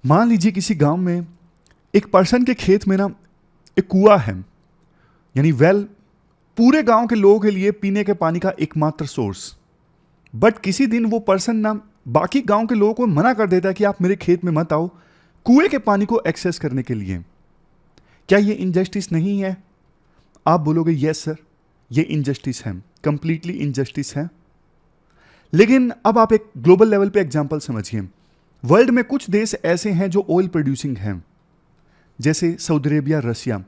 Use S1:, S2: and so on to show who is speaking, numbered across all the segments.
S1: मान लीजिए किसी गांव में एक पर्सन के खेत में ना एक कुआं है, यानी वेल, पूरे गांव के लोगों के लिए पीने के पानी का एकमात्र सोर्स। बट किसी दिन वो पर्सन ना बाकी गांव के लोगों को मना कर देता है कि आप मेरे खेत में मत आओ कुएं के पानी को एक्सेस करने के लिए। क्या ये इनजस्टिस नहीं है? आप बोलोगे यस सर, ये इनजस्टिस है, कंप्लीटली इनजस्टिस है। लेकिन अब आप एक ग्लोबल लेवल पे एग्जांपल समझिए। वर्ल्ड में कुछ देश ऐसे हैं जो ऑयल प्रोड्यूसिंग हैं, जैसे सऊदी अरेबिया, रशिया।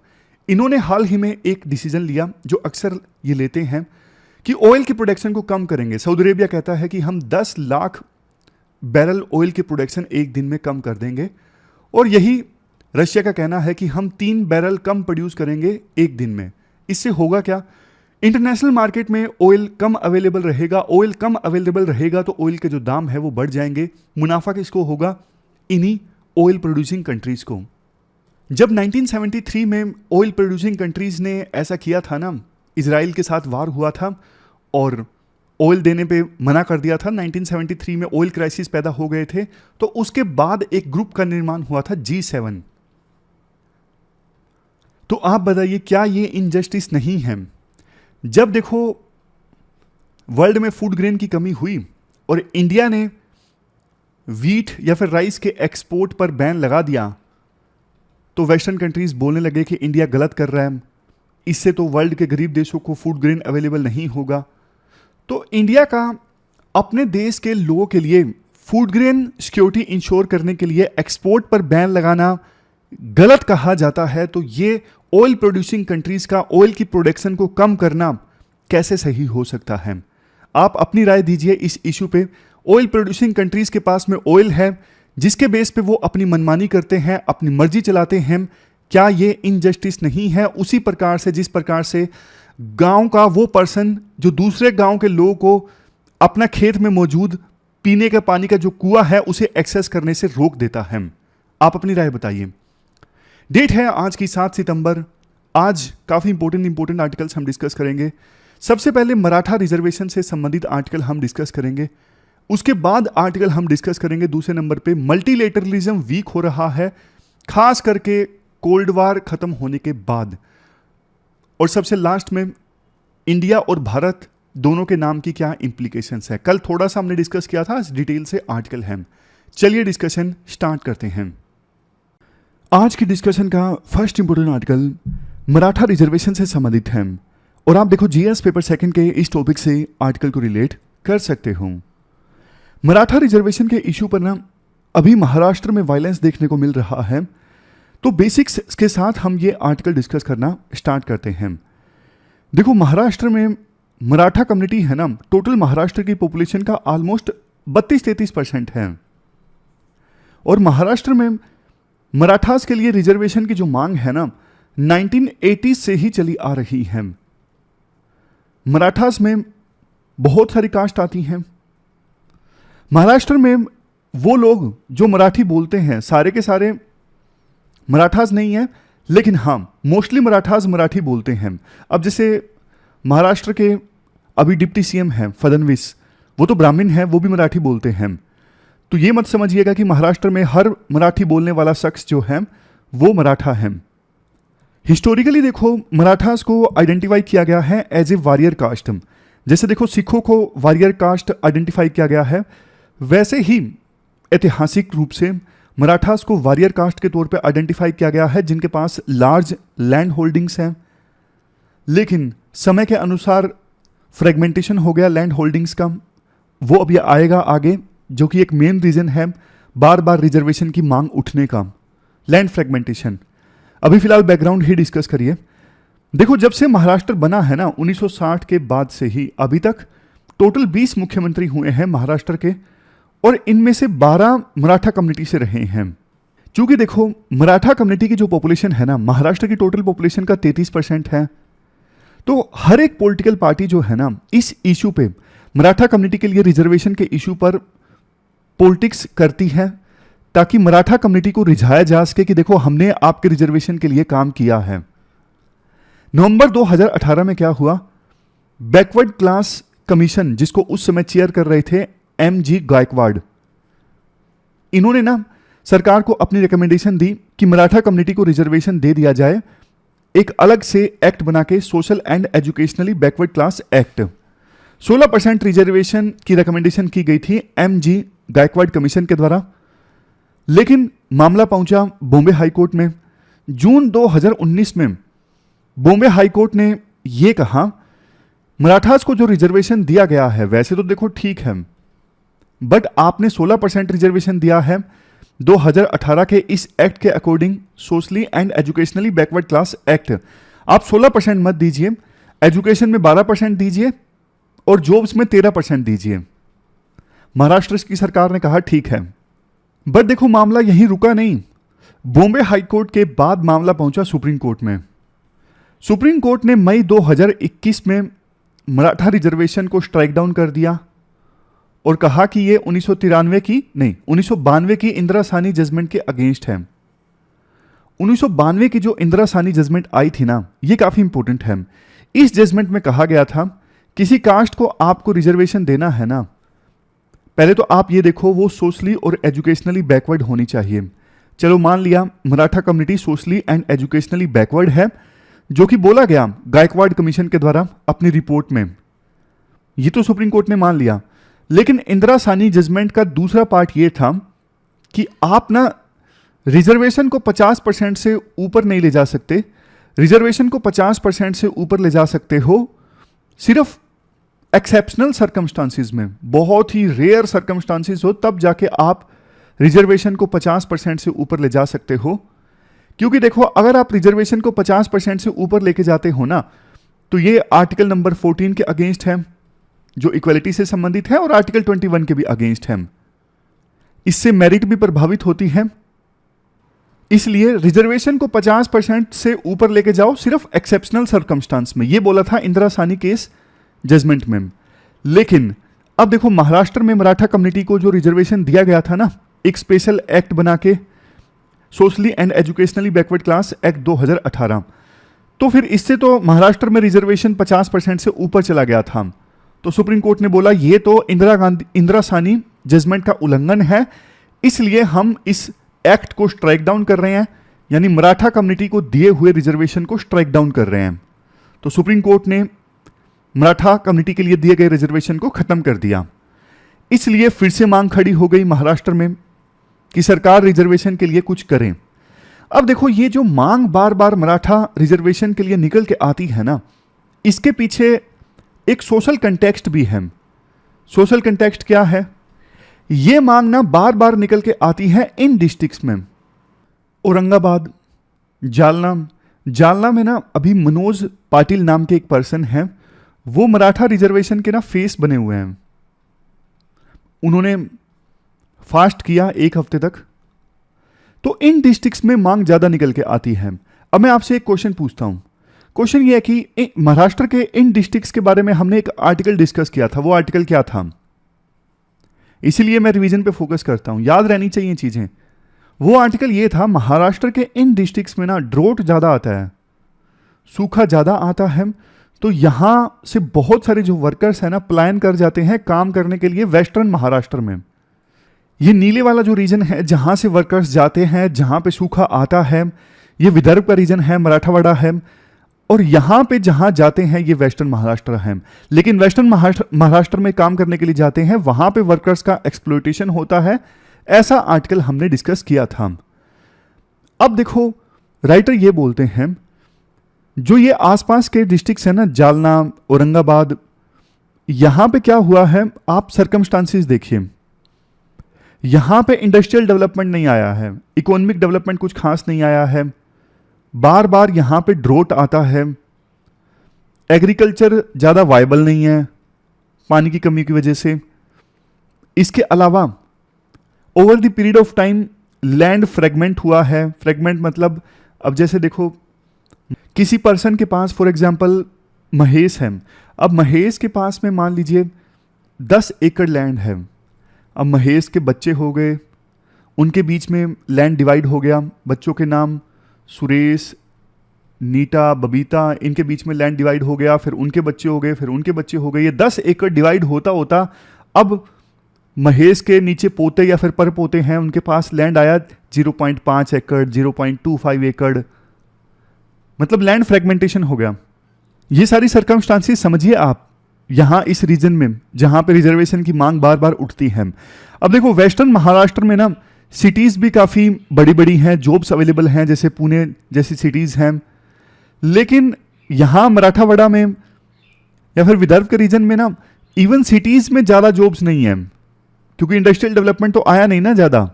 S1: इन्होंने हाल ही में एक डिसीजन लिया जो अक्सर ये लेते हैं कि ऑयल की प्रोडक्शन को कम करेंगे। सऊदी अरेबिया कहता है कि हम 10 लाख बैरल ऑयल की प्रोडक्शन एक दिन में कम कर देंगे, और यही रशिया का कहना है कि हम 3 बैरल कम प्रोड्यूस करेंगे एक दिन में। इससे होगा क्या? इंटरनेशनल मार्केट में ऑयल कम अवेलेबल रहेगा। ऑयल कम अवेलेबल रहेगा तो ऑयल के जो दाम है वो बढ़ जाएंगे। मुनाफा किसको होगा? इन्हीं ऑयल प्रोड्यूसिंग कंट्रीज को। जब 1973 में ऑयल प्रोड्यूसिंग कंट्रीज ने ऐसा किया था ना, इजराइल के साथ वार हुआ था और ऑयल देने पे मना कर दिया था, 1973 में ऑयल क्राइसिस पैदा हो गए थे, तो उसके बाद एक ग्रुप का निर्माण हुआ था G7। तो आप बताइए क्या ये इनजस्टिस नहीं है? जब देखो वर्ल्ड में फूड ग्रेन की कमी हुई और इंडिया ने वीट या फिर राइस के एक्सपोर्ट पर बैन लगा दिया, तो वेस्टर्न कंट्रीज बोलने लगे कि इंडिया गलत कर रहा है, इससे तो वर्ल्ड के गरीब देशों को फूड ग्रेन अवेलेबल नहीं होगा। तो इंडिया का अपने देश के लोगों के लिए फूड ग्रेन सिक्योरिटी इंश्योर करने के लिए एक्सपोर्ट पर बैन लगाना गलत कहा जाता है। तो ये ऑयल प्रोड्यूसिंग कंट्रीज का ऑयल की प्रोडक्शन को कम करना कैसे सही हो सकता है? आप अपनी राय दीजिए इस इशू पे। ऑयल प्रोड्यूसिंग कंट्रीज के पास में ऑयल है जिसके बेस पे वो अपनी मनमानी करते हैं, अपनी मर्जी चलाते हैं। क्या ये इनजस्टिस नहीं है? उसी प्रकार से जिस प्रकार से गांव का वो पर्सन जो दूसरे गांव के लोगों को अपना खेत में मौजूद पीने के पानी का जो कुआं है उसे एक्सेस करने से रोक देता है। आप अपनी राय बताइए। डेट है आज की 7 सितंबर। आज काफ़ी इंपॉर्टेंट आर्टिकल्स हम डिस्कस करेंगे। सबसे पहले मराठा रिजर्वेशन से संबंधित आर्टिकल हम डिस्कस करेंगे। उसके बाद आर्टिकल हम डिस्कस करेंगे दूसरे नंबर पे मल्टीलेटरलिज्म वीक हो रहा है, खास करके कोल्ड वार खत्म होने के बाद। और सबसे लास्ट में इंडिया और भारत दोनों के नाम की क्या इंप्लीकेशंस है। कल थोड़ा सा हमने डिस्कस किया था, आज डिटेल से आर्टिकल है। चलिए डिस्कशन स्टार्ट करते हैं। आज की डिस्कशन का first important article Maratha reservation से संबंधित है, और आप देखो जीएस पेपर सेकंड के इस टॉपिक से आर्टिकल को रिलेट कर सकते हो। मराठा रिजर्वेशन के इशू पर ना अभी महाराष्ट्र में वायलेंस देखने को मिल रहा है, तो बेसिक्स के साथ हम ये आर्टिकल डिस्कस करना स्टार्ट करते हैं। देखो महाराष्ट्र में मराठा कम्युनिटी है ना, टोटल महाराष्ट्र की पॉपुलेशन का ऑलमोस्ट 32-33% है, और महाराष्ट्र में मराठास के लिए रिजर्वेशन की जो मांग है ना 1980 से ही चली आ रही है। मराठास में बहुत सारी कास्ट आती हैं। महाराष्ट्र में वो लोग जो मराठी बोलते हैं सारे के सारे मराठास नहीं है, लेकिन हाँ मोस्टली मराठास मराठी बोलते हैं। अब जैसे महाराष्ट्र के अभी डिप्टी सीएम हैं फडणवीस, वो तो ब्राह्मण हैं, वो भी मराठी बोलते हैं। तो ये मत समझिएगा कि महाराष्ट्र में हर मराठी बोलने वाला शख्स जो है वो मराठा है। हिस्टोरिकली देखो मराठास को आइडेंटिफाई किया गया है एज ए वॉरियर कास्ट। जैसे देखो सिखों को वॉरियर कास्ट आइडेंटिफाई किया गया है, वैसे ही ऐतिहासिक रूप से मराठास को वॉरियर कास्ट के तौर पे आइडेंटिफाई किया गया है, जिनके पास लार्ज लैंड होल्डिंग्स हैं। लेकिन समय के अनुसार फ्रेगमेंटेशन हो गया लैंड होल्डिंग्स का, वो अब ये आएगा आगे, जो कि एक मेन रीजन है बार बार रिजर्वेशन की मांग उठने का, लैंड फ्रेगमेंटेशन। अभी फिलहाल बैकग्राउंड ही डिस्कस करिए। देखो जब से महाराष्ट्र बना है ना 1960 के बाद से ही अभी तक टोटल 20 मुख्यमंत्री हुए हैं महाराष्ट्र के, और इनमें से 12 मराठा कम्युनिटी से रहे हैं। क्योंकि देखो मराठा कम्युनिटी की जो पॉपुलेशन है ना महाराष्ट्र की टोटल पॉपुलेशन का 33% है, तो हर एक पॉलिटिकल पार्टी जो है ना इस इशू पे मराठा कम्युनिटी के लिए रिजर्वेशन के इशू पर पॉलिटिक्स करती है, ताकि मराठा कम्युनिटी को रिझाया जा सके कि देखो हमने आपके रिजर्वेशन के लिए काम किया है। नवंबर 2018 में क्या हुआ, बैकवर्ड क्लास कमीशन जिसको उस समय चेयर कर रहे थे MG गायकवाड़, इन्होंने ना सरकार को अपनी रिकमेंडेशन दी कि मराठा कम्युनिटी को रिजर्वेशन दे दिया जाए, एक अलग से एक्ट बना के, social and educationally backward class act. 16% reservation की रिकमेंडेशन की गई थी MG गायकवाड़ कमीशन के द्वारा, लेकिन मामला पहुंचा बॉम्बे हाईकोर्ट में। जून 2019 में बॉम्बे हाईकोर्ट ने यह कहा, मराठास को जो रिजर्वेशन दिया गया है वैसे तो देखो ठीक है, बट आपने 16% रिजर्वेशन दिया है 2018 के इस एक्ट के according, socially and educationally backward class act. आप 16% मत दीजिए, एजुकेशन में 12% दीजिए और जॉब्स में 13% दीजिए। महाराष्ट्र की सरकार ने कहा ठीक है, बट देखो मामला यहीं रुका नहीं। बॉम्बे हाईकोर्ट के बाद मामला पहुंचा सुप्रीम कोर्ट में। सुप्रीम कोर्ट ने मई 2021 में मराठा रिजर्वेशन को स्ट्राइक डाउन कर दिया और कहा कि ये 1992 की इंदिरा साहनी जजमेंट के अगेंस्ट है। 1992 की जो इंदिरा साहनी जजमेंट आई थी ना, ये काफी इंपॉर्टेंट है। इस जजमेंट में कहा गया था किसी कास्ट को आपको रिजर्वेशन देना है ना, पहले तो आप ये देखो वो सोशली और एजुकेशनली बैकवर्ड होनी चाहिए। चलो मान लिया Maratha community socially and educationally backward है, जो कि बोला गया गायकवाड़ कमीशन के द्वारा अपनी रिपोर्ट में, ये तो सुप्रीम कोर्ट ने मान लिया। लेकिन इंदिरा साहनी जजमेंट का दूसरा पार्ट ये था कि आप ना रिजर्वेशन को 50% से ऊपर नहीं ले जा सकते। रिजर्वेशन को 50% से ऊपर ले जा सकते हो सिर्फ एक्सेप्शनल सर्कमस्टांसिस में, बहुत ही रेयर सर्कमस्टांसिस हो तब जाके आप रिजर्वेशन को 50% से ऊपर ले जा सकते हो। क्योंकि देखो अगर आप रिजर्वेशन को 50% से ऊपर लेके जाते हो ना, तो ये आर्टिकल नंबर 14 के अगेंस्ट है जो इक्वलिटी से संबंधित है, और आर्टिकल 21 के भी अगेंस्ट है। इससे मेरिट भी प्रभावित होती है। इसलिए रिजर्वेशन को 50% से ऊपर लेके जाओ सिर्फ एक्सेप्शनल सर्कमस्टांस में, ये बोला था इंदिरा साहनी केस जजमेंट में। लेकिन अब देखो महाराष्ट्र में मराठा कम्युनिटी को जो रिजर्वेशन दिया गया था ना, एक स्पेशल एक्ट बना के, socially and educationally backward class act 2018, तो फिर इससे तो महाराष्ट्र में रिजर्वेशन 50% से ऊपर चला गया था। तो सुप्रीम कोर्ट ने बोला ये तो इंदिरा साहनी जजमेंट का उल्लंघन है, इसलिए हम इस एक्ट को स्ट्राइक डाउन कर रहे हैं, यानी मराठा कम्युनिटी को दिए हुए रिजर्वेशन को स्ट्राइक डाउन कर रहे हैं। तो सुप्रीम कोर्ट ने मराठा कम्युनिटी के लिए दिए गए रिजर्वेशन को खत्म कर दिया। इसलिए फिर से मांग खड़ी हो गई महाराष्ट्र में कि सरकार रिजर्वेशन के लिए कुछ करें। अब देखो ये जो मांग बार बार मराठा रिजर्वेशन के लिए निकल के आती है ना, इसके पीछे एक सोशल कंटेक्स्ट भी है। सोशल कंटेक्स्ट क्या है? ये मांग ना बार बार निकल के आती है इन डिस्ट्रिक्ट्स में, औरंगाबाद, जालना में ना अभी मनोज पाटिल नाम के एक पर्सन है, वो मराठा रिजर्वेशन के ना फेस बने हुए हैं। उन्होंने फास्ट किया 1 हफ्ते तक। तो इन डिस्ट्रिक्ट्स में मांग ज्यादा निकल के आती है। अब मैं आपसे एक क्वेश्चन पूछता हूं। क्वेश्चन ये है कि महाराष्ट्र के इन डिस्ट्रिक्ट्स के बारे में हमने एक आर्टिकल डिस्कस किया था। वो आर्टिकल क्या था? इसीलिए मैं रिवीजन पे फोकस करता हूं, याद रहनी चाहिए चीजें। वो आर्टिकल ये था, महाराष्ट्र के इन डिस्ट्रिक्ट्स में ना ड्रोट ज्यादा आता है, सूखा ज्यादा आता है, तो यहां से बहुत सारे जो वर्कर्स हैं ना पलायन कर जाते हैं काम करने के लिए वेस्टर्न महाराष्ट्र में। ये नीले वाला जो रीजन है जहां से वर्कर्स जाते हैं, जहां पे सूखा आता है, ये विदर्भ का रीजन है, मराठावाड़ा है, और यहां पे जहां जाते हैं ये वेस्टर्न महाराष्ट्र है। लेकिन वेस्टर्न महाराष्ट्र में काम करने के लिए जाते हैं, वहां पे वर्कर्स का एक्सप्लॉयटेशन होता है। ऐसा आर्टिकल हमने डिस्कस किया था। अब देखो राइटर ये बोलते हैं जो ये आसपास के डिस्ट्रिक्ट्स है ना, जालना, औरंगाबाद, यहां पे क्या हुआ है, आप सर्कमस्टांसिस देखिए। यहां पे इंडस्ट्रियल डेवलपमेंट नहीं आया है, इकोनॉमिक डेवलपमेंट कुछ खास नहीं आया है, बार बार यहां पे ड्रोट आता है, एग्रीकल्चर ज्यादा वायबल नहीं है पानी की कमी की वजह से। इसके अलावा over the period of time land fragment हुआ है। फ्रेगमेंट मतलब अब जैसे देखो किसी पर्सन के पास फॉर एग्जांपल महेश है, अब महेश के पास में मान लीजिए 10 एकड़ लैंड है। अब महेश के बच्चे हो गए, उनके बीच में लैंड डिवाइड हो गया, बच्चों के नाम सुरेश, नीता, बबीता, इनके बीच में लैंड डिवाइड हो गया, फिर उनके बच्चे हो गए, फिर उनके बच्चे हो गए, ये 10 एकड़ डिवाइड होता होता अब महेश के नीचे पोते या फिर पर पोते हैं, उनके पास लैंड आया 0.5 एकड़, 0.25 एकड़, मतलब लैंड फ्रेगमेंटेशन हो गया। ये सारी सर्कमस्टांसेस समझिए आप यहां इस रीजन में जहां पे रिजर्वेशन की मांग बार बार उठती है। अब देखो वेस्टर्न महाराष्ट्र में ना सिटीज भी काफी बड़ी बड़ी हैं, जॉब्स अवेलेबल हैं, जैसे पुणे जैसी सिटीज हैं, लेकिन यहां मराठावाड़ा में या फिर विदर्भ के रीजन में ना इवन सिटीज में ज्यादा जॉब्स नहीं है, क्योंकि इंडस्ट्रियल डेवलपमेंट तो आया नहीं ना ज्यादा।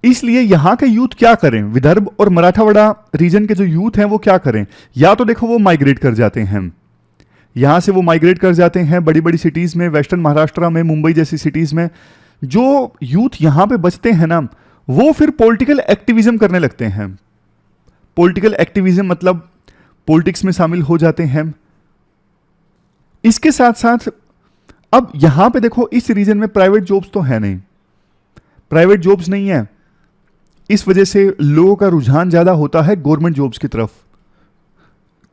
S1: इसलिए यहां के यूथ क्या करें, विदर्भ और मराठावाड़ा रीजन के जो यूथ हैं वो क्या करें, या तो देखो वो माइग्रेट कर जाते हैं, यहां से वो माइग्रेट कर जाते हैं बड़ी बड़ी सिटीज में, वेस्टर्न महाराष्ट्र में, मुंबई जैसी सिटीज में। जो यूथ यहां पे बचते हैं ना, वो फिर पॉलिटिकल एक्टिविज्म करने लगते हैं। पॉलिटिकल एक्टिविज्म मतलब पॉलिटिक्स में शामिल हो जाते हैं। इसके साथ साथ अब यहां पे देखो इस रीजन में प्राइवेट जॉब्स तो है नहीं, प्राइवेट जॉब्स नहीं है, इस वजह से लोगों का रुझान ज्यादा होता है गवर्नमेंट जॉब्स की तरफ,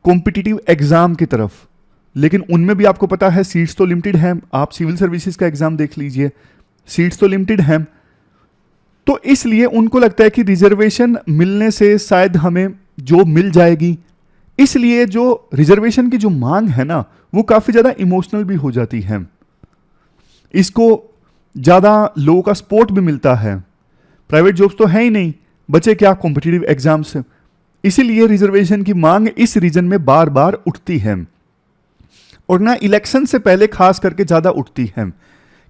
S1: कॉम्पिटिटिव एग्जाम की तरफ। लेकिन उनमें भी आपको पता है सीट्स तो लिमिटेड हैं, आप सिविल सर्विसेज का एग्जाम देख लीजिए, सीट्स तो लिमिटेड हैं। तो इसलिए उनको लगता है कि रिजर्वेशन मिलने से शायद हमें जॉब मिल जाएगी, इसलिए जो रिजर्वेशन की जो मांग है ना वो काफी ज्यादा इमोशनल भी हो जाती है, इसको ज्यादा लोगों का सपोर्ट भी मिलता है। प्राइवेट जॉब्स तो है ही नहीं, बचे क्या कॉम्पिटिटिव एग्जाम से, इसीलिए रिजर्वेशन की मांग इस रीजन में बार बार उठती है, और ना इलेक्शन से पहले खास करके ज्यादा उठती है।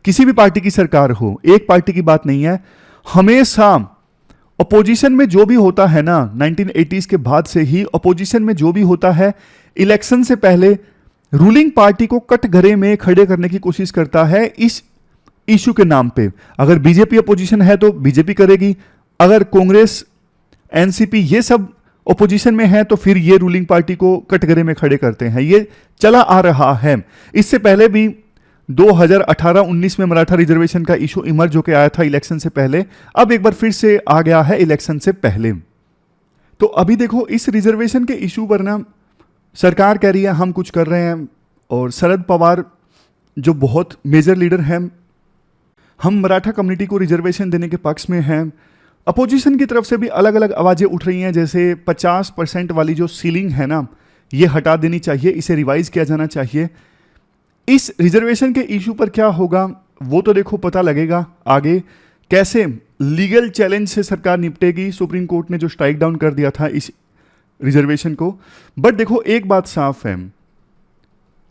S1: किसी भी पार्टी की सरकार हो, एक पार्टी की बात नहीं है, हमेशा अपोजिशन में जो भी होता है ना, 1980s के बाद से ही अपोजिशन में जो भी होता है, इलेक्शन से पहले रूलिंग पार्टी को कटघरे में खड़े करने की कोशिश करता है इस इशू के नाम पे। अगर बीजेपी अपोजिशन है तो बीजेपी करेगी, अगर कांग्रेस, एनसीपी ये सब ओपोजिशन में है तो फिर ये रूलिंग पार्टी को कटघरे में खड़े करते हैं। ये चला आ रहा है। इससे पहले भी 2018-19 में मराठा रिजर्वेशन का इशू इमर्ज होकर आया था इलेक्शन से पहले, अब एक बार फिर से आ गया है इलेक्शन से पहले। तो अभी देखो इस रिजर्वेशन के इशू पर ना सरकार कह रही है हम कुछ कर रहे हैं, और शरद पवार जो बहुत मेजर लीडर हैं, हम मराठा कम्युनिटी को रिजर्वेशन देने के पक्ष में हैं। अपोजिशन की तरफ से भी अलग अलग आवाजें उठ रही हैं, जैसे 50% वाली जो सीलिंग है ना ये हटा देनी चाहिए, इसे रिवाइज किया जाना चाहिए। इस रिजर्वेशन के इशू पर क्या होगा वो तो देखो पता लगेगा आगे, कैसे लीगल चैलेंज से सरकार निपटेगी। सुप्रीम कोर्ट ने जो स्ट्राइक डाउन कर दिया था इस रिजर्वेशन को। बट देखो एक बात साफ है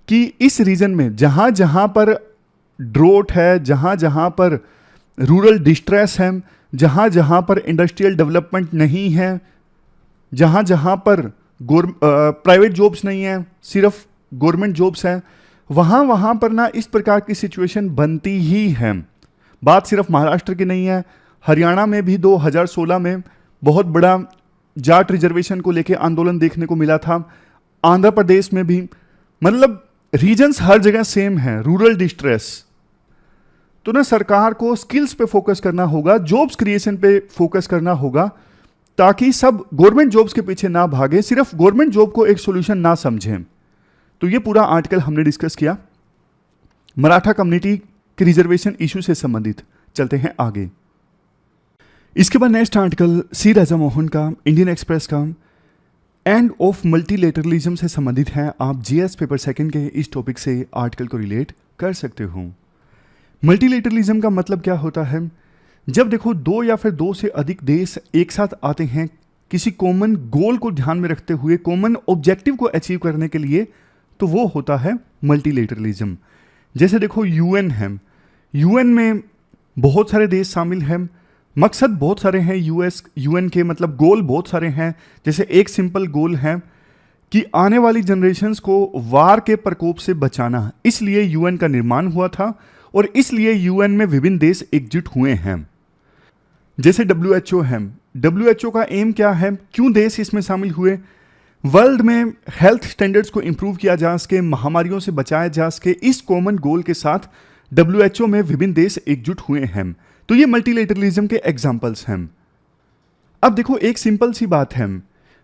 S1: कि इस रीजन में जहां जहां पर ड्रोट है, जहां जहां पर रूरल डिस्ट्रेस है, जहां जहां पर इंडस्ट्रियल डेवलपमेंट नहीं है, जहां जहां पर प्राइवेट जॉब्स नहीं है, सिर्फ गवर्नमेंट जॉब्स हैं, वहां वहां पर ना इस प्रकार की सिचुएशन बनती ही है। बात सिर्फ महाराष्ट्र की नहीं है, हरियाणा में भी 2016 में बहुत बड़ा जाट रिजर्वेशन को लेकर आंदोलन देखने को मिला था, आंध्र प्रदेश में भी, मतलब रीजन्स हर जगह सेम है, रूरल डिस्ट्रेस। तो ना सरकार को स्किल्स पे फोकस करना होगा, जॉब्स क्रिएशन पे फोकस करना होगा, ताकि सब गवर्नमेंट जॉब्स के पीछे ना भागे, सिर्फ गवर्नमेंट जॉब को एक सॉल्यूशन ना समझें। तो ये पूरा आर्टिकल हमने डिस्कस किया मराठा कम्युनिटी के रिजर्वेशन इशू से संबंधित। चलते हैं आगे। इसके बाद नेक्स्ट आर्टिकल सी राजा मोहन का, इंडियन एक्सप्रेस का, एंड ऑफ मल्टीलेटरलिज्म से संबंधित है। आप जीएस पेपर सेकंड के इस टॉपिक से आर्टिकल को रिलेट कर सकते हो। मल्टीलेटरलिज्म का मतलब क्या होता है? जब देखो दो या फिर दो से अधिक देश एक साथ आते हैं किसी कॉमन गोल को ध्यान में रखते हुए, कॉमन ऑब्जेक्टिव को अचीव करने के लिए, तो वो होता है मल्टीलेटरलिज्म। जैसे देखो यूएन है, यूएन में बहुत सारे देश शामिल हैं, मकसद बहुत सारे हैं यूएन के, मतलब गोल बहुत सारे हैं। जैसे एक सिंपल गोल है कि आने वाली जनरेशन्स को वार के प्रकोप से बचाना, इसलिए यूएन का निर्माण हुआ था और इसलिए यूएन में विभिन्न देश एकजुट हुए हैं। जैसे डब्ल्यूएचओ है, डब्ल्यूएचओ का एम क्या है, क्यों देश इसमें शामिल हुए? वर्ल्ड में हेल्थ स्टैंडर्ड्स को इंप्रूव किया जा सके, महामारियों से बचाया जा सके, इस कॉमन गोल के साथ डब्ल्यूएचओ में विभिन्न देश एकजुट हुए हैं। तो ये मल्टीलेटरलिज्म के एग्जाम्पल्स हैं। अब देखो एक सिंपल सी बात है,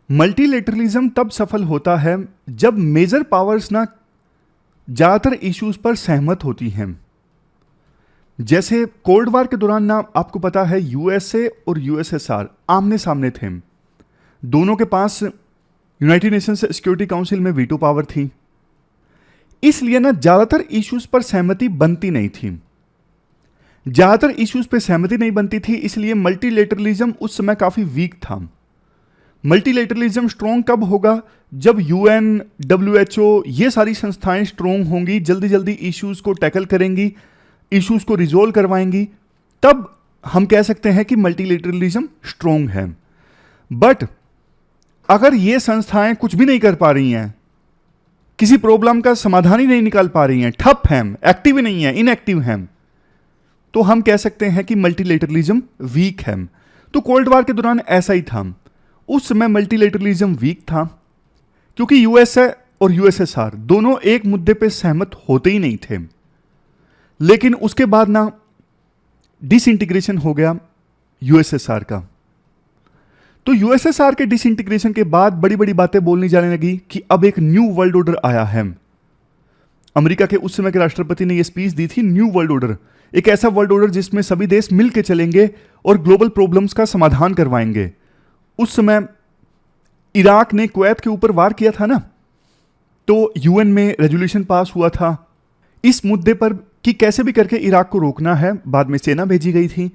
S1: मल्टीलेटरलिज्म तब सफल होता है जब मेजर पावर्स ना ज्यादातर इश्यूज पर सहमत होती हैं। जैसे कोल्ड वार के दौरान ना आपको पता है यूएसए और यूएसएसआर आमने सामने थे, दोनों के पास यूनाइटेड नेशंस सिक्योरिटी काउंसिल में वीटो पावर थी, इसलिए ना ज्यादातर इश्यूज पर सहमति बनती नहीं थी। ज्यादातर इश्यूज पर सहमति नहीं बनती थी, इसलिए मल्टीलेटरलिज्म उस समय काफी वीक था। मल्टीलेटरलिज्म स्ट्रॉन्ग कब होगा? जब यूएन, डब्ल्यूएचओ ये सारी संस्थाएं स्ट्रॉन्ग होंगी, जल्दी जल्दी इश्यूज को टैकल करेंगी, इश्यूज को रिजोल्व करवाएंगी, तब हम कह सकते हैं कि मल्टीलेटरलिज्म स्ट्रॉन्ग है। बट अगर ये संस्थाएं कुछ भी नहीं कर पा रही हैं, किसी प्रॉब्लम का समाधान ही नहीं निकाल पा रही हैं, ठप हैं, एक्टिव ही नहीं है, इनएक्टिव हैं, तो हम कह सकते हैं कि मल्टीलेटरलिज्म वीक है। तो कोल्ड वार के दौरान ऐसा ही था, उस समय मल्टीलेटरलिज्म वीक था क्योंकि यूएसए और यूएसएसआर दोनों एक मुद्दे पे सहमत होते ही नहीं थे। लेकिन उसके बाद ना डिसइंटीग्रेशन हो गया यूएसएसआर का। तो यूएसएसआर के डिसइंटीग्रेशन के बाद बड़ी बड़ी बातें बोलनी जाने लगी कि अब एक न्यू वर्ल्ड ऑर्डर आया है। अमेरिका के उस समय के राष्ट्रपति ने यह स्पीच दी थी, न्यू वर्ल्ड ऑर्डर, एक ऐसा वर्ल्ड ऑर्डर जिसमें सभी देश मिलकर चलेंगे और ग्लोबल प्रॉब्लम्स का समाधान करवाएंगे। उस समय इराक ने कुवैत के ऊपर वार किया था ना, तो यूएन में रेजोल्यूशन पास हुआ था इस मुद्दे पर कि कैसे भी करके इराक को रोकना है। बाद में सेना भेजी गई थी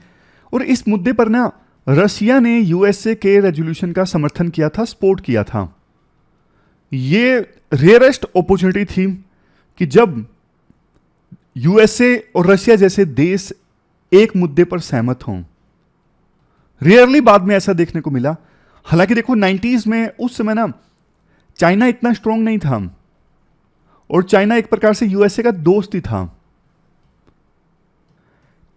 S1: और इस मुद्दे पर ना रशिया ने यूएसए के रेजोल्यूशन का समर्थन किया था, सपोर्ट किया था। ये रेयरेस्ट अपॉर्चुनिटी थी कि जब यूएसए और रशिया जैसे देश एक मुद्दे पर सहमत हों। रेयरली बाद में ऐसा देखने को मिला। हालांकि देखो 90s में उस समय ना चाइना इतना स्ट्रांग नहीं था और चाइना एक प्रकार से यूएसए का दोस्त ही था।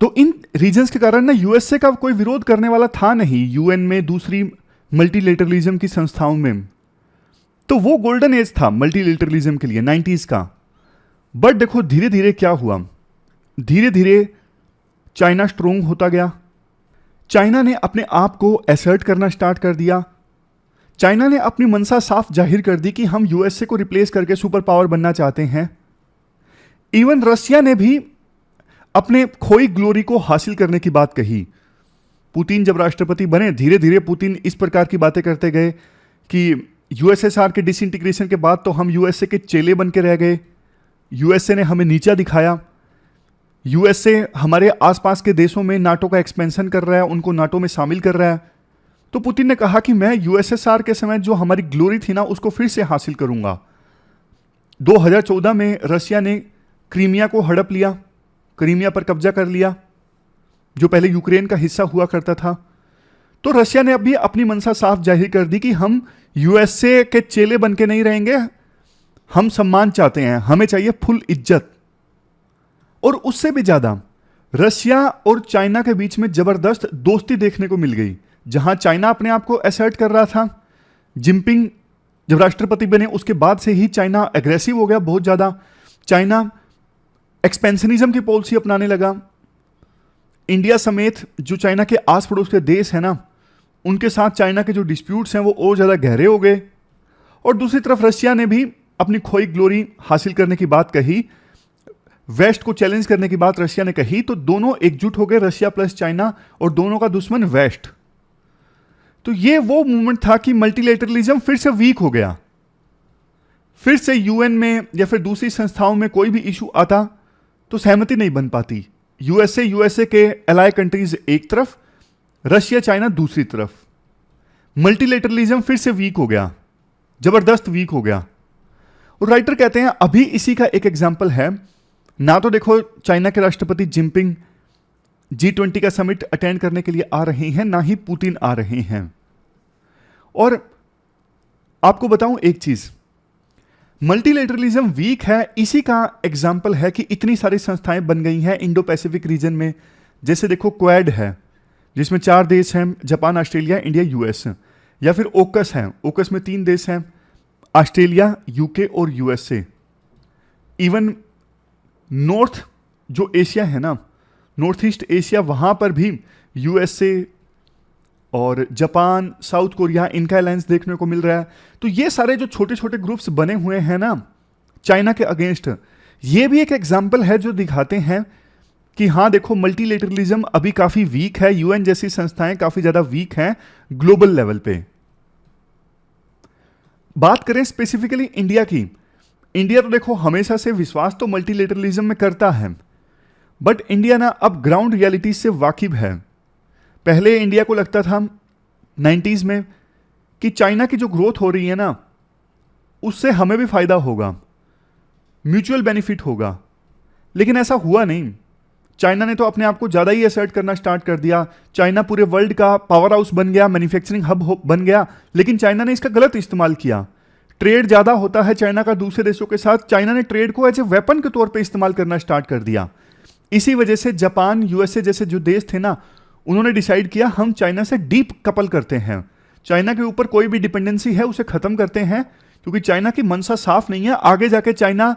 S1: तो इन रीजंस के कारण ना यूएसए का कोई विरोध करने वाला था नहीं यूएन में, दूसरी मल्टीलेटरलिज्म की संस्थाओं में। तो वो गोल्डन एज था मल्टीलेटरलिज्म के लिए 90s का। बट देखो धीरे धीरे क्या हुआ, धीरे धीरे चाइना स्ट्रोंग होता गया। चाइना ने अपने आप को एसर्ट करना स्टार्ट कर दिया। चाइना ने अपनी मंशा साफ जाहिर कर दी कि हम यूएसए को रिप्लेस करके सुपर पावर बनना चाहते हैं। इवन रशिया ने भी अपने खोई ग्लोरी को हासिल करने की बात कही। पुतिन जब राष्ट्रपति बने, धीरे धीरे पुतिन इस प्रकार की बातें करते गए कि यूएसएसआर के डिसइंटीग्रेशन के बाद तो हम यूएसए के चेले बन के रह गए, यूएसए ने हमें नीचा दिखाया, यूएसए हमारे आसपास के देशों में नाटो का एक्सपेंशन कर रहा है, उनको नाटो में शामिल कर रहा है। तो पुतिन ने कहा कि मैं यूएसएसआर के समय जो हमारी ग्लोरी थी ना उसको फिर से हासिल करूंगा। 2014 में रशिया ने क्रीमिया को हड़प लिया, क्रीमिया पर कब्जा कर लिया जो पहले यूक्रेन का हिस्सा हुआ करता था। तो रशिया ने अभी अपनी मंशा साफ जाहिर कर दी कि हम यूएसए के चेले बन के नहीं रहेंगे, हम सम्मान चाहते हैं, हमें चाहिए फुल इज्जत। और उससे भी ज्यादा रशिया और चाइना के बीच में जबरदस्त दोस्ती देखने को मिल गई, जहां चाइना अपने आप को असर्ट कर रहा था। जिनपिंग जब राष्ट्रपति बने उसके बाद से ही चाइना एग्रेसिव हो गया बहुत ज्यादा। चाइना एक्सपेंशनिज्म की पॉलिसी अपनाने लगा। इंडिया समेत जो चाइना के आस पड़ोस के देश है ना, उनके साथ चाइना के जो डिस्प्यूट्स हैं वो और ज्यादा गहरे हो गए। और दूसरी तरफ रशिया ने भी अपनी खोई ग्लोरी हासिल करने की बात कही, वेस्ट को चैलेंज करने की बात रशिया ने कही। तो दोनों एकजुट हो गए, रशिया प्लस चाइना, और दोनों का दुश्मन वेस्ट। तो ये वो मूवमेंट था कि मल्टीलेटरलिज्म फिर से वीक हो गया। फिर से यूएन में या फिर दूसरी संस्थाओं में कोई भी इशू आता तो सहमति नहीं बन पाती। यूएसए के एलाय कंट्रीज एक तरफ, रशिया चाइना दूसरी तरफ। मल्टीलेटरलिज्म फिर से वीक हो गया, जबरदस्त वीक हो गया। और राइटर कहते हैं अभी इसी का एक एग्जाम्पल है। ना तो देखो चाइना के राष्ट्रपति जिनपिंग G20 का समिट अटेंड करने के लिए आ रहे हैं, ना ही पुतिन आ रहे हैं। और आपको बताऊं एक चीज, मल्टीलेटरलिज्म वीक है, इसी का एग्जाम्पल है कि इतनी सारी संस्थाएं बन गई हैं इंडो पैसिफिक रीजन में। जैसे देखो क्वाड है जिसमें 4 देश हैं, जापान, ऑस्ट्रेलिया, इंडिया, यूएस। या फिर ओकस है, ओकस में 3 देश हैं, ऑस्ट्रेलिया, यूके और यूएसए। इवन नॉर्थ जो एशिया है ना, नॉर्थ ईस्ट एशिया, वहां पर भी यूएसए और जापान, साउथ कोरिया, इनका अलायंस देखने को मिल रहा है। तो ये सारे जो छोटे छोटे ग्रुप्स बने हुए हैं ना चाइना के अगेंस्ट, ये भी एक एग्जाम्पल है जो दिखाते हैं कि हाँ देखो मल्टीलेटरलिज्म अभी काफी वीक है, यूएन जैसी संस्थाएं काफी ज्यादा वीक हैं ग्लोबल लेवल पे। बात करें स्पेसिफिकली इंडिया की, इंडिया तो देखो हमेशा से विश्वास तो मल्टीलेटरलिज्म में करता है, बट इंडिया ना अब ग्राउंड रियलिटी से वाकिफ है। पहले इंडिया को लगता था 90s में कि चाइना की जो ग्रोथ हो रही है ना उससे हमें भी फायदा होगा, म्यूचुअल बेनिफिट होगा, लेकिन ऐसा हुआ नहीं। चाइना ने तो अपने आप को ज़्यादा ही असर्ट करना स्टार्ट कर दिया। चाइना पूरे वर्ल्ड का पावर हाउस बन गया, मैन्युफैक्चरिंग हब बन गया, लेकिन चाइना ने इसका गलत इस्तेमाल किया। ट्रेड ज़्यादा होता है चाइना का दूसरे देशों के साथ, चाइना ने ट्रेड को एज ए वेपन के तौर पे इस्तेमाल करना स्टार्ट कर दिया। इसी वजह से जापान, यूएसए जैसे जो देश थे ना, उन्होंने डिसाइड किया हम चाइना से डीप कपल करते हैं, चाइना के ऊपर कोई भी डिपेंडेंसी है उसे खत्म करते हैं, क्योंकि चाइना की मनसा साफ नहीं है। आगे जाके चाइना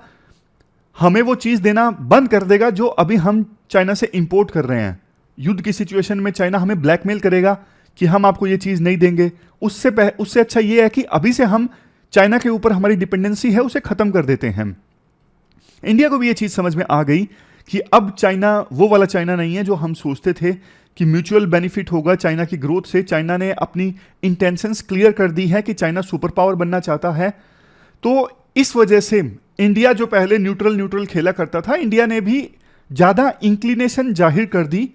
S1: हमें वो चीज देना बंद कर देगा जो अभी हम चाइना से इंपोर्ट कर रहे हैं। युद्ध की सिचुएशन में चाइना हमें ब्लैकमेल करेगा कि हम आपको ये चीज नहीं देंगे। उससे अच्छा ये है कि अभी से हम चाइना के ऊपर हमारी डिपेंडेंसी है उसे खत्म कर देते हैं। इंडिया को भी ये चीज समझ में आ गई कि अब चाइना वो वाला चाइना नहीं है जो हम सोचते थे कि म्यूचुअल बेनिफिट होगा चाइना की ग्रोथ से। चाइना ने अपनी इंटेंशंस क्लियर कर दी है कि चाइना सुपर पावर बनना चाहता है। तो इस वजह से इंडिया जो पहले न्यूट्रल खेला करता था, इंडिया ने भी ज्यादा इंक्लिनेशन जाहिर कर दी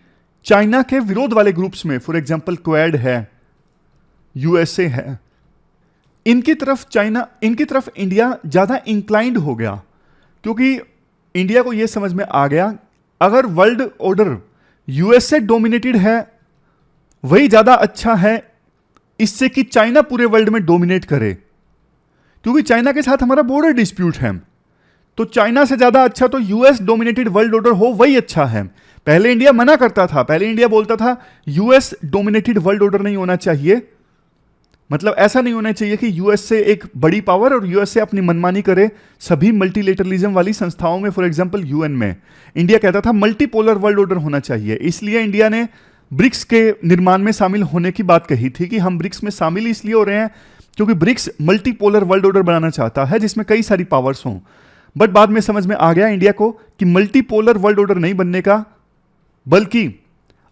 S1: चाइना के विरोध वाले ग्रुप्स में। फॉर एग्जांपल क्वेड है, यूएसए है, इनकी तरफ इंडिया ज्यादा इंक्लाइंड हो गया, क्योंकि इंडिया को यह समझ में आ गया अगर वर्ल्ड ऑर्डर यूएसए डोमिनेटेड है वही ज्यादा अच्छा है इससे कि चाइना पूरे वर्ल्ड में डोमिनेट करे, क्योंकि चाइना के साथ हमारा बॉर्डर डिस्प्यूट है। तो चाइना से ज्यादा अच्छा तो यूएस डोमिनेटेड वर्ल्ड ऑर्डर हो वही अच्छा है। पहले इंडिया मना करता था, पहले इंडिया बोलता था यूएस डोमिनेटेड वर्ल्ड ऑर्डर नहीं होना चाहिए, मतलब ऐसा नहीं होना चाहिए कि यूएस से एक बड़ी पावर और यूएस से अपनी मनमानी करे सभी मल्टीलेटरलिज्म वाली संस्थाओं में। फॉर एग्जांपल यूएन में इंडिया कहता था मल्टीपोलर वर्ल्ड ऑर्डर होना चाहिए, इसलिए इंडिया ने ब्रिक्स के निर्माण में शामिल होने की बात कही थी कि हम ब्रिक्स में शामिल इसलिए हो रहे हैं क्योंकि ब्रिक्स मल्टीपोलर वर्ल्ड ऑर्डर बनाना चाहता है जिसमें कई सारी पावर्स हों। बट बाद में समझ में आ गया इंडिया को कि मल्टीपोलर वर्ल्ड ऑर्डर नहीं बनने का, बल्कि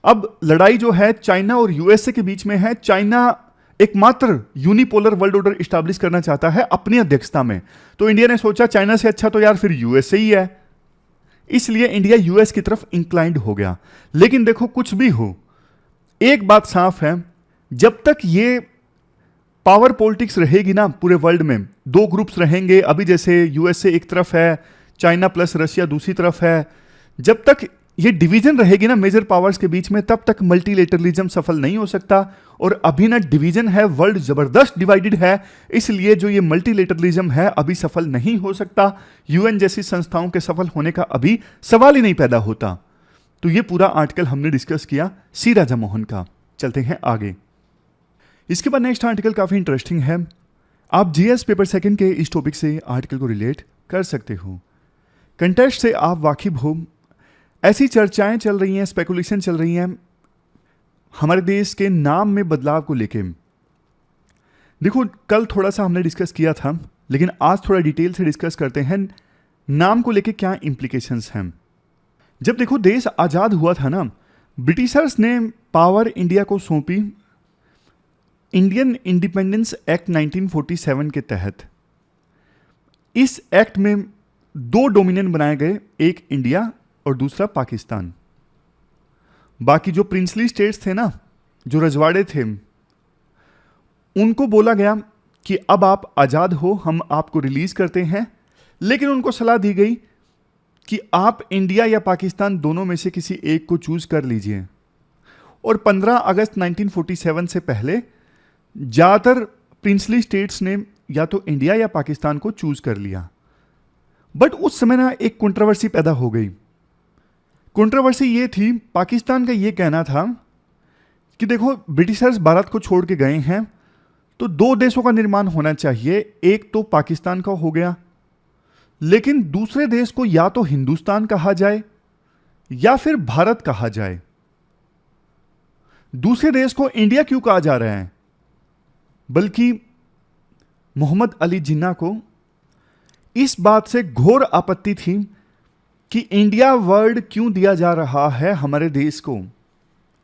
S1: अब लड़ाई जो है चाइना और यूएसए के बीच में है। चाइना एकमात्र यूनिपोलर वर्ल्ड ऑर्डर स्टैब्लिश करना चाहता है अपनी अध्यक्षता में। तो इंडिया ने सोचा चाइना से अच्छा तो यार फिर यूएसए ही है, इसलिए इंडिया यूएस की तरफ इंक्लाइंड हो गया। लेकिन देखो कुछ भी हो, एक बात साफ है, जब तक ये पावर पॉलिटिक्स रहेगी ना पूरे वर्ल्ड में, दो ग्रुप्स रहेंगे, अभी जैसे यूएसए एक तरफ है, चाइना प्लस रशिया दूसरी तरफ है, जब तक ये डिवीजन रहेगी ना मेजर पावर्स के बीच में, तब तक मल्टीलेटरलिज्म सफल नहीं हो सकता। और अभी ना डिवीजन है, वर्ल्ड जबरदस्त डिवाइडेड है, इसलिए जो ये मल्टीलेटरलिज्म है अभी सफल नहीं हो सकता। यूएन जैसी संस्थाओं के सफल होने का अभी सवाल ही नहीं पैदा होता। तो ये पूरा आर्टिकल हमने डिस्कस किया सी राजा मोहन का। चलते हैं आगे। इसके बाद नेक्स्ट आर्टिकल काफी इंटरेस्टिंग है, आप जीएस पेपर सेकंड के इस टॉपिक से आर्टिकल को रिलेट कर सकते हो, कंटेक्स्ट से आप वाकिफ हो। ऐसी चर्चाएं चल रही हैं, स्पेकुलेशन चल रही हैं हमारे देश के नाम में बदलाव को लेके। देखो कल थोड़ा सा हमने डिस्कस किया था, लेकिन आज थोड़ा डिटेल से डिस्कस करते हैं नाम को लेके क्या इंप्लीकेशंस हैं। जब देखो देश आज़ाद हुआ था ना, ब्रिटिशर्स ने पावर इंडिया को सौंपी इंडियन इंडिपेंडेंस एक्ट 1947 के तहत। इस एक्ट में दो डोमिनियन बनाए गए, एक इंडिया और दूसरा पाकिस्तान। बाकी जो प्रिंसली स्टेट्स थे ना, जो रजवाड़े थे, उनको बोला गया कि अब आप आज़ाद हो, हम आपको रिलीज करते हैं, लेकिन उनको सलाह दी गई कि आप इंडिया या पाकिस्तान दोनों में से किसी एक को चूज कर लीजिए। और 15 अगस्त 1947 से पहले ज़्यादातर प्रिंसली स्टेट्स ने या तो इंडिया या पाकिस्तान को चूज कर लिया। बट उस समय ना एक कंट्रोवर्सी पैदा हो गई। कंट्रोवर्सी ये थी, पाकिस्तान का ये कहना था कि देखो ब्रिटिशर्स भारत को छोड़ के गए हैं तो दो देशों का निर्माण होना चाहिए, एक तो पाकिस्तान का हो गया, लेकिन दूसरे देश को या तो हिंदुस्तान कहा जाए या फिर भारत कहा जाए। दूसरे देश को इंडिया क्यों कहा जा रहा है? बल्कि मोहम्मद अली जिन्ना को इस बात से घोर आपत्ति थी कि इंडिया वर्ल्ड क्यों दिया जा रहा है हमारे देश को,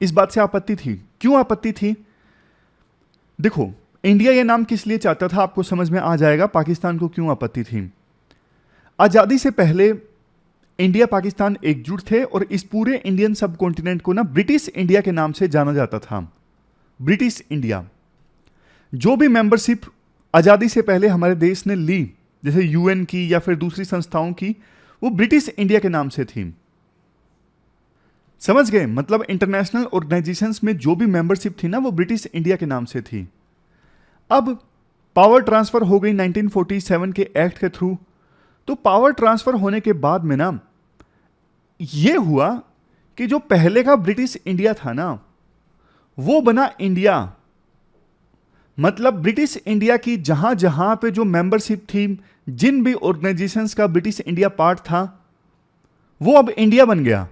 S1: इस बात से आपत्ति थी। क्यों आपत्ति थी? देखो, इंडिया ये नाम किस लिए चाहता था आपको समझ में आ जाएगा पाकिस्तान को क्यों आपत्ति थी। आजादी से पहले इंडिया पाकिस्तान एकजुट थे और इस पूरे इंडियन सब कॉन्टिनेंट को ना ब्रिटिश इंडिया के नाम से जाना जाता था। British India. जो भी मेंबरशिप आजादी से पहले हमारे देश ने ली, जैसे यूएन की या फिर दूसरी संस्थाओं की, वो ब्रिटिश इंडिया के नाम से थी। समझ गए? मतलब इंटरनेशनल ऑर्गेनाइजेशंस में जो भी मेंबरशिप थी ना, वो ब्रिटिश इंडिया के नाम से थी। अब पावर ट्रांसफर हो गई 1947 के एक्ट के थ्रू। तो पावर ट्रांसफर होने के बाद में ना ये हुआ कि जो पहले का ब्रिटिश इंडिया था ना, वो बना इंडिया। मतलब ब्रिटिश इंडिया की जहां जहां पे जो मेंबरशिप थी, जिन भी ऑर्गेनाइजेशंस का ब्रिटिश इंडिया पार्ट था, वो अब इंडिया बन गया।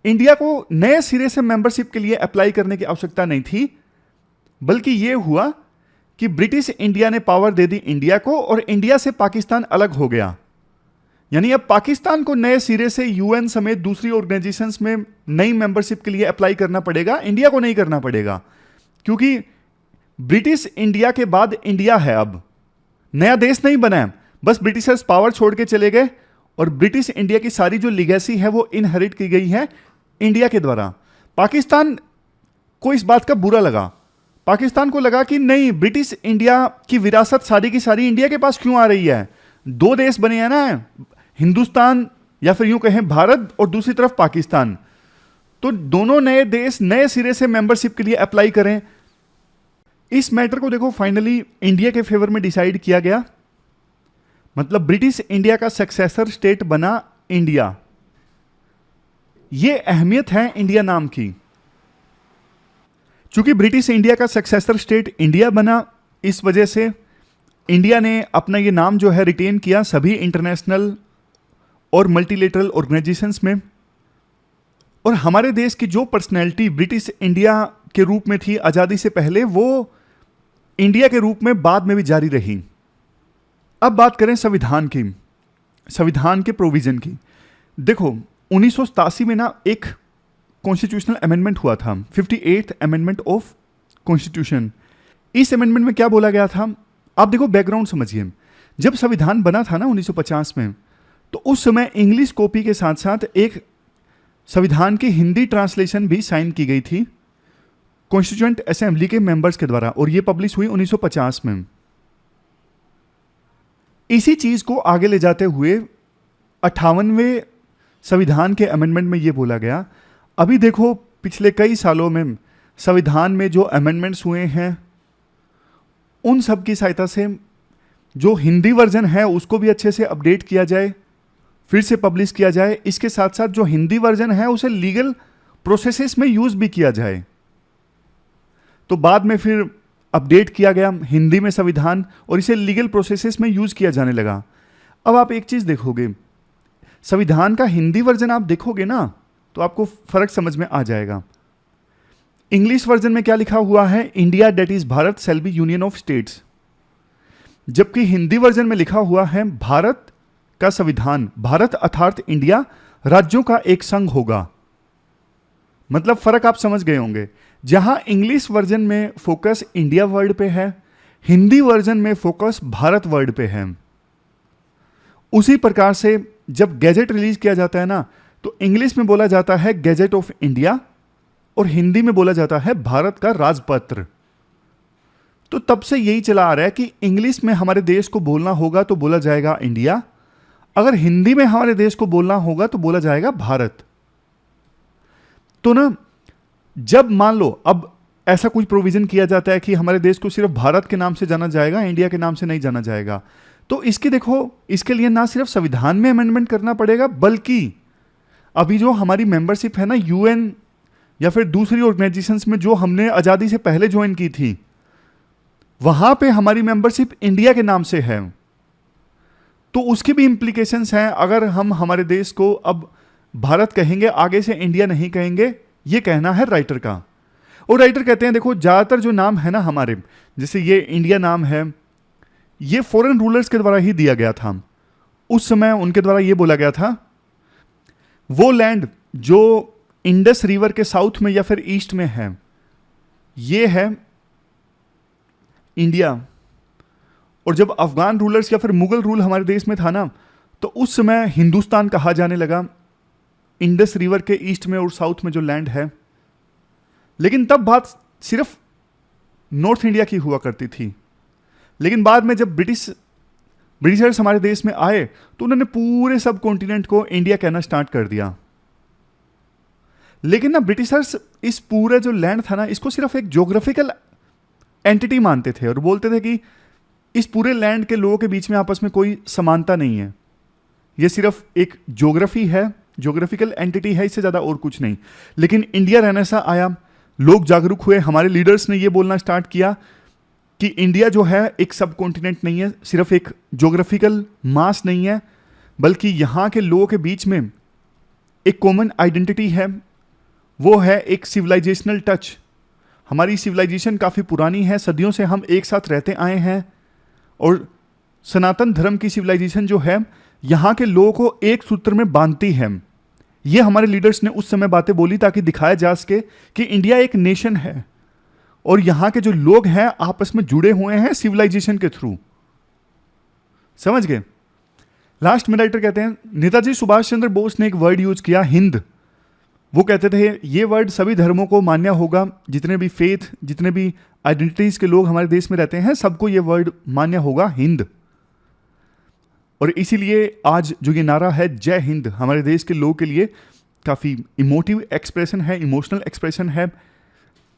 S1: इंडिया को नए सिरे से मेंबरशिप के लिए अप्लाई करने की आवश्यकता नहीं थी, बल्कि यह हुआ कि ब्रिटिश इंडिया ने पावर दे दी इंडिया को और इंडिया से पाकिस्तान अलग हो गया। यानी अब पाकिस्तान को नए सिरे से यूएन समेत दूसरी ऑर्गेनाइजेशंस में नई मेंबरशिप के लिए अप्लाई करना पड़ेगा, इंडिया को नहीं करना पड़ेगा, क्योंकि ब्रिटिश इंडिया के बाद इंडिया है। अब नया देश नहीं बना है, बस ब्रिटिशर्स पावर छोड़ के चले गए और ब्रिटिश इंडिया की सारी जो लीगेसी है वो इनहेरिट की गई है इंडिया के द्वारा। पाकिस्तान को इस बात का बुरा लगा। पाकिस्तान को लगा कि नहीं, ब्रिटिश इंडिया की विरासत सारी की सारी इंडिया के पास क्यों आ रही है? दो देश बने हैं ना, हिंदुस्तान या फिर यूं कहें भारत और दूसरी तरफ पाकिस्तान। तो दोनों नए देश नए सिरे से मेंबरशिप के लिए अप्लाई करें। इस मैटर को देखो फाइनली इंडिया के फेवर में डिसाइड किया गया। मतलब ब्रिटिश इंडिया का सक्सेसर स्टेट बना इंडिया। यह अहमियत है इंडिया नाम की। चूंकि ब्रिटिश इंडिया का सक्सेसर स्टेट इंडिया बना, इस वजह से इंडिया ने अपना ये नाम जो है रिटेन किया सभी इंटरनेशनल और मल्टीलेटरल ऑर्गेनाइजेशंस में। और हमारे देश की जो पर्सनैलिटी ब्रिटिश इंडिया के रूप में थी आज़ादी से पहले, वो इंडिया के रूप में बाद में भी जारी रही। अब बात करें संविधान की, संविधान के प्रोविजन की। देखो 1987 में ना एक कॉन्स्टिट्यूशनल अमेंडमेंट हुआ था, 58th अमेंडमेंट ऑफ कॉन्स्टिट्यूशन। इस अमेंडमेंट में क्या बोला गया था? आप देखो बैकग्राउंड समझिए। जब संविधान बना था ना 1950 में, तो उस समय इंग्लिश कॉपी के साथ साथ एक संविधान की हिंदी ट्रांसलेशन भी साइन की गई थी कॉन्स्टिट्यूएंट असेंबली के मेंबर्स के द्वारा, और ये पब्लिश हुई 1950 में। इसी चीज को आगे ले जाते हुए 58वें संविधान के अमेंडमेंट में ये बोला गया। अभी देखो पिछले कई सालों में संविधान में जो अमेंडमेंट्स हुए हैं, उन सब की सहायता से जो हिंदी वर्जन है उसको भी अच्छे से अपडेट किया जाए, फिर से पब्लिश किया जाए। इसके साथ साथ जो हिंदी वर्जन है उसे लीगल प्रोसेसेस में यूज भी किया जाए। तो बाद में फिर अपडेट किया गया हिंदी में संविधान और इसे लीगल प्रोसेसेस में यूज किया जाने लगा। अब आप एक चीज देखोगे, संविधान का हिंदी वर्जन आप देखोगे ना तो आपको फर्क समझ में आ जाएगा। इंग्लिश वर्जन में क्या लिखा हुआ है? India that is Bharat shall be union of states. जबकि हिंदी वर्जन में लिखा हुआ है भारत का संविधान, भारत अर्थात इंडिया राज्यों का एक संघ होगा। मतलब फर्क आप समझ गए होंगे। जहां इंग्लिश वर्जन में फोकस इंडिया वर्ड पे है, हिंदी वर्जन में फोकस भारत वर्ड पे है। उसी प्रकार से जब गैजेट रिलीज किया जाता है ना, तो इंग्लिश में बोला जाता है गैजेट ऑफ इंडिया और हिंदी में बोला जाता है भारत का राजपत्र। तो तब से यही चला आ रहा है कि इंग्लिश में हमारे देश को बोलना होगा तो बोला जाएगा इंडिया, अगर हिंदी में हमारे देश को बोलना होगा तो बोला जाएगा भारत। तो ना जब मान लो अब ऐसा कुछ प्रोविजन किया जाता है कि हमारे देश को सिर्फ भारत के नाम से जाना जाएगा, इंडिया के नाम से नहीं जाना जाएगा, तो इसके देखो इसके लिए ना सिर्फ संविधान में अमेंडमेंट करना पड़ेगा, बल्कि अभी जो हमारी मेंबरशिप है ना यूएन या फिर दूसरी ऑर्गेनाइजेशंस में जो हमने आज़ादी से पहले ज्वाइन की थी, वहां पे हमारी मेंबरशिप इंडिया के नाम से है। तो उसके भी इंप्लीकेशंस हैं। अगर हम हमारे देश को अब भारत कहेंगे, आगे से इंडिया नहीं कहेंगे, ये कहना है राइटर का। और राइटर कहते हैं देखो ज़्यादातर जो नाम है ना हमारे, जैसे ये इंडिया नाम है, ये फॉरेन रूलर्स के द्वारा ही दिया गया था। उस समय उनके द्वारा ये बोला गया था वो लैंड जो इंडस रिवर के साउथ में या फिर ईस्ट में है, ये है इंडिया। और जब अफगान रूलर्स या फिर मुगल रूल हमारे देश में था ना, तो उस समय हिंदुस्तान कहा जाने लगा इंडस रिवर के ईस्ट में और साउथ में जो लैंड है। लेकिन तब बात सिर्फ नॉर्थ इंडिया की हुआ करती थी। लेकिन बाद में जब ब्रिटिशर्स हमारे देश में आए तो उन्होंने पूरे सब कॉन्टिनेंट को इंडिया कहना स्टार्ट कर दिया। लेकिन ना ब्रिटिशर्स इस पूरे जो लैंड था ना, इसको सिर्फ एक ज्योग्राफिकल एंटिटी मानते थे और बोलते थे कि इस पूरे लैंड के लोगों के बीच में आपस में कोई समानता नहीं है, ये सिर्फ एक ज्योग्राफी है, ज्योग्राफिकल एंटिटी है, इससे ज़्यादा और कुछ नहीं। लेकिन इंडिया रहने सा आया, लोग जागरूक हुए, हमारे लीडर्स ने ये बोलना स्टार्ट किया कि इंडिया जो है एक सब कॉन्टिनेंट नहीं है, सिर्फ एक ज्योग्राफिकल मास नहीं है, बल्कि यहाँ के लोगों के बीच में एक कॉमन आइडेंटिटी है, वो है एक सिविलाइजेशनल टच। हमारी सिविलाइजेशन काफ़ी पुरानी है, सदियों से हम एक साथ रहते आए हैं और सनातन धर्म की सिविलाइजेशन जो है यहाँ के लोगों को एक सूत्र में बांधती है। ये हमारे लीडर्स ने उस समय बातें बोली ताकि दिखाया जा सके कि इंडिया एक नेशन है और यहाँ के जो लोग हैं आपस में जुड़े हुए हैं सिविलाइजेशन के थ्रू। समझ गए? लास्ट में राइटर कहते हैं, नेताजी सुभाष चंद्र बोस ने एक वर्ड यूज किया, हिंद। वो कहते थे ये वर्ड सभी धर्मों को मान्य होगा, जितने भी फेथ, जितने भी आइडेंटिटीज के लोग हमारे देश में रहते हैं, सबको ये वर्ड मान्य होगा, हिंद। और इसीलिए आज जो ये नारा है जय हिंद, हमारे देश के लोगों के लिए काफ़ी इमोटिव एक्सप्रेशन है, इमोशनल एक्सप्रेशन है।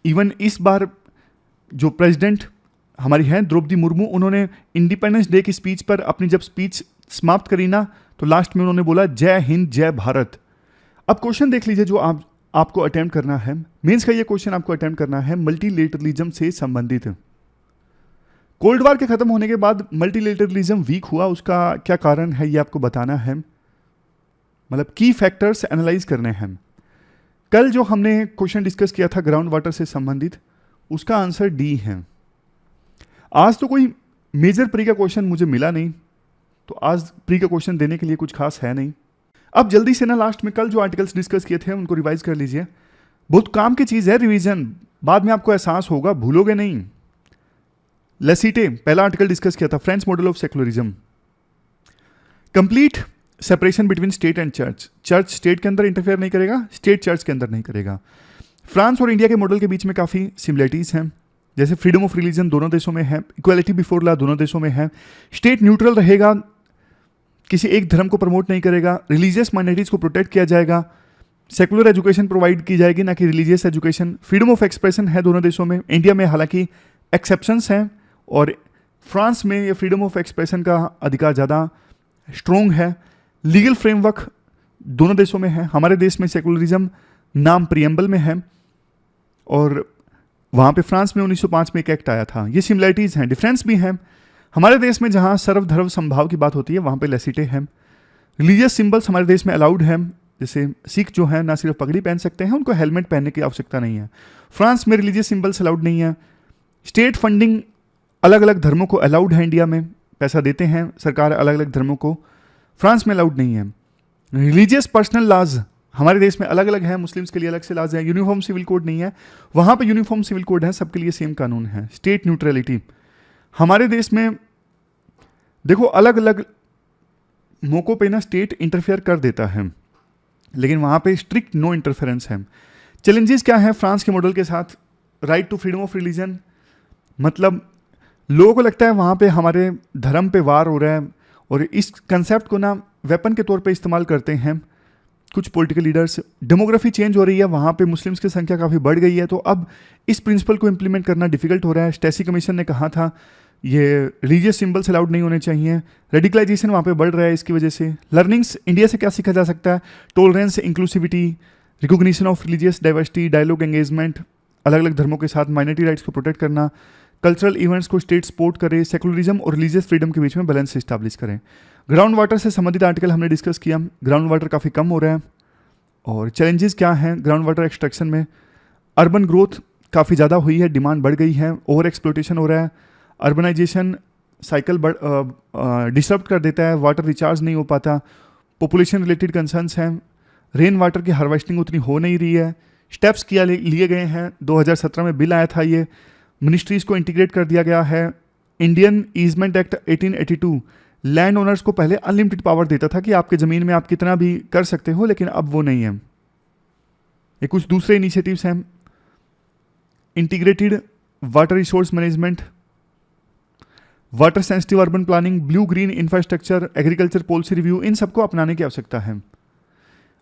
S1: इवन इस बार जो प्रेसिडेंट हमारी हैं द्रौपदी मुर्मू, उन्होंने इंडिपेंडेंस डे की स्पीच पर अपनी जब स्पीच समाप्त करी ना, तो लास्ट में उन्होंने बोला जय हिंद जय भारत। अब क्वेश्चन देख लीजिए जो आपको अटेम्प्ट करना है, मेंस का ये क्वेश्चन आपको अटेम्प्ट करना है मल्टीलेटरलिज्म से संबंधित। कोल्ड वार के खत्म होने के बाद मल्टीलेटरलिज्म वीक हुआ, उसका क्या कारण है ये आपको बताना है, मतलब की फैक्टर्स एनालाइज करने हैं। कल जो हमने क्वेश्चन डिस्कस किया था ग्राउंड वाटर से संबंधित, उसका आंसर डी है। आज तो कोई मेजर प्री का क्वेश्चन मुझे मिला नहीं, तो आज प्री का क्वेश्चन देने के लिए कुछ खास है नहीं। अब जल्दी से ना लास्ट में कल जो आर्टिकल्स डिस्कस किए थे उनको रिवाइज कर लीजिए, बहुत काम की चीज़ है रिवीजन, बाद में आपको एहसास होगा, भूलोगे नहीं। लेसिटे पहला आर्टिकल डिस्कस किया था, French model of secularism, complete separation between state and church, church state के अंदर इंटरफेयर नहीं करेगा, स्टेट चर्च के अंदर नहीं करेगा। फ्रांस और इंडिया के मॉडल के बीच में काफ़ी सिमिलरिटीज़ हैं, जैसे फ्रीडम ऑफ रिलीजन दोनों देशों में है, इक्वालिटी बिफोर लॉ दोनों देशों में है, स्टेट न्यूट्रल रहेगा, किसी एक धर्म को प्रमोट नहीं करेगा, रिलीजियस माइनॉरिटीज़ को प्रोटेक्ट किया जाएगा, सेकुलर एजुकेशन प्रोवाइड की जाएगी ना कि religious education, freedom of expression है दोनों देशों में। इंडिया में हालांकि एक्सेप्शंस हैं और फ्रांस में ये फ्रीडम ऑफ एक्सप्रेशन का अधिकार ज़्यादा स्ट्रोंग है। लीगल फ्रेमवर्क दोनों देशों में है, हमारे देश में सेकुलरिज्म नाम प्रियम्बल में है और वहाँ पे फ्रांस में 1905 में एक एक्ट आया था। ये सिमिलरिटीज़ हैं, डिफरेंस भी हैं। हमारे देश में जहाँ सर्वधर्म संभाव की बात होती है वहाँ पे लेसिटे है। रिलीजियस सिंबल्स हमारे देश में अलाउड है, जैसे सिख जो है ना सिर्फ पगड़ी पहन सकते हैं, उनको हेलमेट पहनने की आवश्यकता नहीं है। फ्रांस में रिलीजियस सिंबल्स अलाउड नहीं है। स्टेट फंडिंग अलग अलग धर्मों को अलाउड है, इंडिया में पैसा देते हैं सरकार अलग अलग धर्मों को, फ्रांस में अलाउड नहीं है। रिलीजियस पर्सनल लॉज हमारे देश में अलग अलग है, मुस्लिम्स के लिए अलग से लॉज है। यूनिफॉर्म सिविल कोड नहीं है, वहाँ पे यूनिफॉर्म सिविल कोड है, सबके लिए सेम कानून है। स्टेट न्यूट्रलिटी हमारे देश में देखो अलग अलग मौकों पे ना स्टेट इंटरफेयर कर देता है, लेकिन वहाँ पे स्ट्रिक्ट नो इंटरफेरेंस है। चैलेंजेस क्या है फ्रांस के मॉडल के साथ? Right to freedom of religion, मतलब लोगों को लगता है वहाँ पे हमारे धर्म पे वार हो रहा है और इस कंसेप्ट को ना वेपन के तौर पे इस्तेमाल करते हैं कुछ पॉलिटिकल लीडर्स। डेमोग्राफी चेंज हो रही है, वहाँ पे मुस्लिम्स की संख्या काफ़ी बढ़ गई है, तो अब इस प्रिंसिपल को इम्प्लीमेंट करना डिफिकल्ट हो रहा है। स्टेसी कमीशन ने कहा था ये रिलीजियस सिंबल्स अलाउड नहीं होने चाहिए। रेडिकलाइजेशन वहाँ पे बढ़ रहा है इसकी वजह से। लर्निंग्स इंडिया से क्या सीखा जा सकता है? Tolerance, inclusivity, recognition of religious diversity, dialogue engagement, अलग अलग धर्मों के साथ माइनॉरिटी राइट्स को प्रोटेक्ट करना, कल्चरल इवेंट्स को स्टेट सपोर्ट करे, सेकुलरिज्म और रिलीजियस फ्रीडम के बीच में बैलेंस इस्टेब्लिश करें। ग्राउंड वाटर से संबंधित आर्टिकल हमने डिस्कस किया, ग्राउंड वाटर काफ़ी कम हो रहा है और चैलेंजेस क्या हैं ग्राउंड वाटर एक्सट्रैक्शन में? अर्बन ग्रोथ काफ़ी ज़्यादा हुई है, डिमांड बढ़ गई है, ओवर एक्सप्लोटेशन हो रहा है, अर्बनाइजेशन साइकिल डिस्टर्ब कर देता है, वाटर रिचार्ज नहीं हो पाता, पॉपुलेशन रिलेटेड कंसर्न्स हैं, रेन वाटर की हार्वेस्टिंग उतनी हो नहीं रही है। स्टेप्स किया लिए गए हैं, 2017 में बिल आया था, ये मिनिस्ट्रीज़ को इंटीग्रेट कर दिया गया है। Indian easement act 1882 land owners को पहले अनलिमिटेड पावर देता था कि आपके ज़मीन में आप कितना भी कर सकते हो, लेकिन अब वो नहीं है। ये कुछ दूसरे इनिशिएटिव्स हैं। Integrated water resource management, water sensitive urban planning, blue green infrastructure, agriculture policy review, इन सबको अपनाने की आवश्यकता है।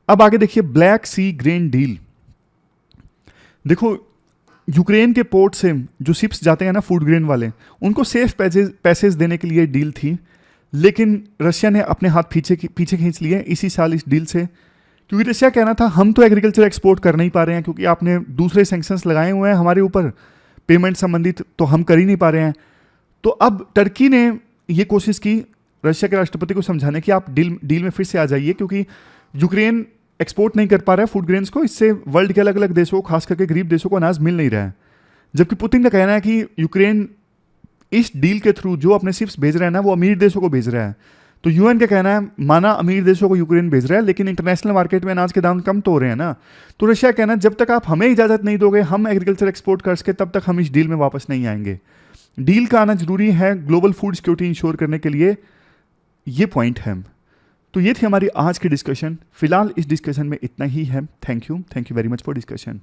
S1: अब आगे देखिए ब्लैक सी ग्रेन डील। देखो यूक्रेन के पोर्ट से जो शिप्स जाते हैं ना फूड ग्रेन वाले, उनको सेफ पैसेज देने के लिए डील थी, लेकिन रशिया ने अपने हाथ पीछे खींच लिए इसी साल इस डील से, क्योंकि रशिया कहना था हम तो एग्रीकल्चर एक्सपोर्ट कर नहीं पा रहे हैं क्योंकि आपने दूसरे सैंक्शंस लगाए हुए हैं हमारे ऊपर पेमेंट संबंधित, तो हम कर ही नहीं पा रहे हैं। तो अब टर्की ने ये कोशिश की रशिया के राष्ट्रपति को समझाने की आप डील में फिर से आ जाइए, क्योंकि यूक्रेन एक्सपोर्ट नहीं कर पा रहा है फूड ग्रेन्स को, इससे वर्ल्ड के अलग अलग देशों, खास करके गरीब देशों को अनाज मिल नहीं रहा है। जबकि पुतिन का कहना है कि यूक्रेन इस डील के थ्रू जो अपने शिप्स भेज रहा है ना वो अमीर देशों को भेज रहा है। तो यूएन का कहना है माना अमीर देशों को यूक्रेन भेज रहा है, लेकिन इंटरनेशनल मार्केट में अनाज के दाम कम तो हो रहे हैं ना। तो रशिया कहना है जब तक आप हमें इजाजत नहीं दोगे हम एग्रीकल्चर एक्सपोर्ट कर सके तब तक हम इस डील में वापस नहीं आएंगे। डील का आना जरूरी है ग्लोबल फूड सिक्योरिटी इंश्योर करने के लिए, ये पॉइंट है। तो ये थी हमारी आज की डिस्कशन। फिलहाल इस डिस्कशन में इतना ही है। Thank you very much for discussion.